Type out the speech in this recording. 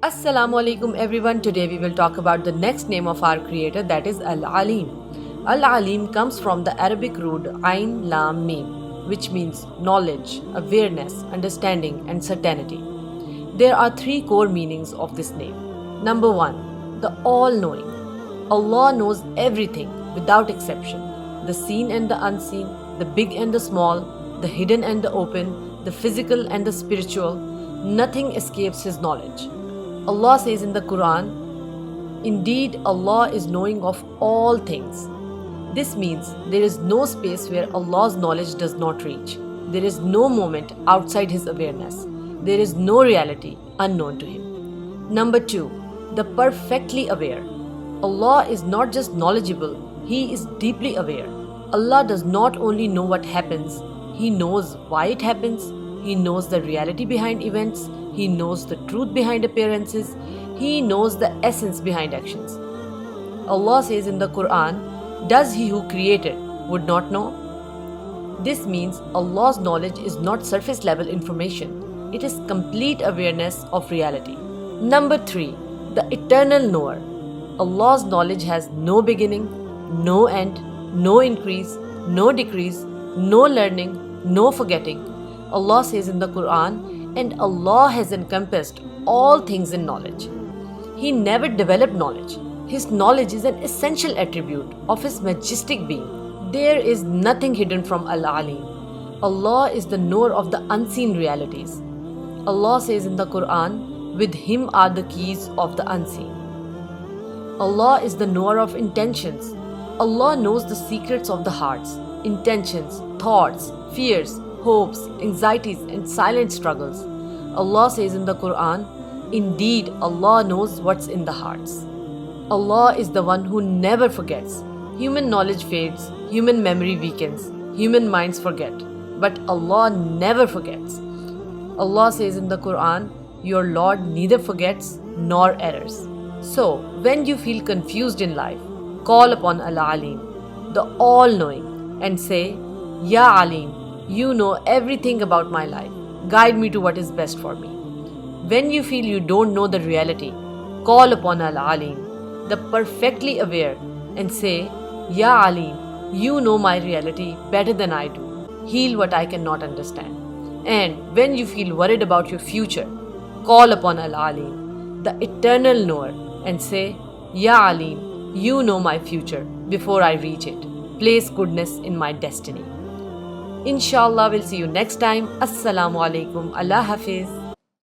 Assalamu alaikum everyone. Today we will talk about the next name of our creator, that is Al-Alim. Al-Alim comes from the Arabic root Ain Lam Mim, which means knowledge, awareness, understanding and certainty. There are three core meanings of this name. Number 1, the all-knowing. Allah knows everything without exception. The seen and the unseen, the big and the small, the hidden and the open, the physical and the spiritual. Nothing escapes His knowledge. Allah says in the Quran, "Indeed, Allah is knowing of all things." This means there is no space where Allah's knowledge does not reach. There is no moment outside His awareness. There is no reality unknown to Him. Number 2, the perfectly aware. Allah is not just knowledgeable, He is deeply aware. Allah does not only know what happens, He knows why it happens, He knows the reality behind events, He knows the truth behind appearances, He knows the essence behind actions. Allah says in the Quran, "Does He who created would not know?" This means Allah's knowledge is not surface level information, it is complete awareness of reality. Number 3, the eternal knower. Allah's knowledge has no beginning, no end, no increase, no decrease, no learning, no forgetting. Allah says in the Quran, "And Allah has encompassed all things in knowledge." He never developed knowledge. His knowledge is an essential attribute of His majestic being. There is nothing hidden from Al-Alim. Allah is the knower of the unseen realities. Allah says in the Quran, "With Him are the keys of the unseen." Allah is the knower of intentions. Allah knows the secrets of the hearts, intentions, thoughts, fears, hopes, anxieties, and silent struggles. Allah says in the Quran, "Indeed, Allah knows what's in the hearts." Allah is the one who never forgets. Human knowledge fades, human memory weakens, human minds forget, but Allah never forgets. Allah says in the Quran, "Your Lord neither forgets nor errs." So, when you feel confused in life, call upon Al-Alim, the all-knowing, and say, "Ya Alim, you know everything about my life. Guide me to what is best for me." When you feel you don't know the reality, call upon Al-Alim, the perfectly aware, and say, "Ya Alim, you know my reality better than I do. Heal what I cannot understand." And when you feel worried about your future, call upon Al-Alim, the eternal knower, and say, "Ya Alim, you know my future before I reach it. Place goodness in my destiny." Inshallah, we'll see you next time. Assalamu alaikum. Allah Hafiz.